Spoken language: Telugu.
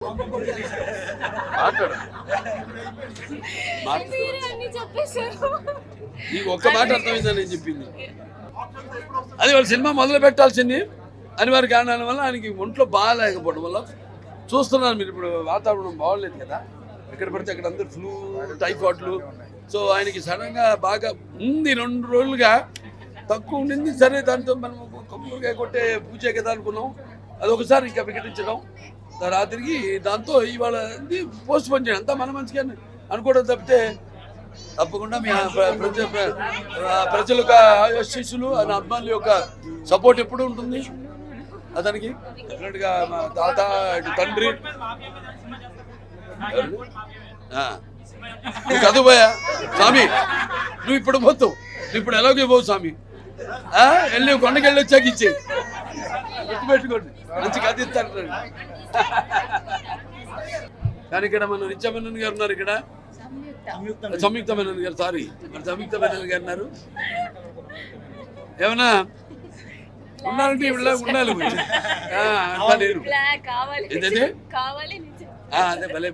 నీకు ఒక్క మాట అర్థమైందని నేను చెప్పింది. అది వాళ్ళ సినిమా మొదలు పెట్టాల్సింది అనివార్య కారణాల వల్ల ఆయనకి ఒంట్లో బాగాలేకపోవడం వల్ల చూస్తున్నాను. మీరు ఇప్పుడు వాతావరణం బాగోలేదు కదా, ఎక్కడ పడితే అక్కడ అందరు ఫ్లూ, టైఫాయిడ్లు. సో ఆయనకి సడన్గా బాగా ఉంది, 2 రోజులుగా తక్కువ ఉండింది. సరే దాంతో మనం కొబ్బరికాయ కొట్టే పూజే కదా అనుకున్నాం, అది ఒకసారి ఇంకా వికటించడం రాత్రికి. దాంతో ఇవాళ పోస్ట్ పోన్ చేయడం అంతా మన మంచిగా అనుకోవడం తప్పితే తప్పకుండా మీ ప్రజల యొక్క ఆశీస్సులు, ఆయన అభిమానుల యొక్క సపోర్ట్ ఎప్పుడు ఉంటుంది అతనికి. డెఫినెట్గా మా తాత, తండ్రి నువ్వు కదుపోయా స్వామి, నువ్వు ఇప్పుడు పోతావు, నువ్వు ఇప్పుడు ఎలాగే పోవు స్వామి, వెళ్ళి కొండకి వెళ్ళి వచ్చాక ఇచ్చే గుర్తుపెట్టుకోండి, మంచి కథ ఇస్తాను. కానీ ఇక్కడ మన నిత్యమేనన్ గారు ఉన్నారు, ఇక్కడ సంయుక్త మేనన్ గారు, సారీ మన సంయుక్త మేనన్ గారు ఉన్నారు. ఏమన్నా ఉన్నారంటే ఇలా ఉండాలి నేను. ఏంటంటే అదే భలే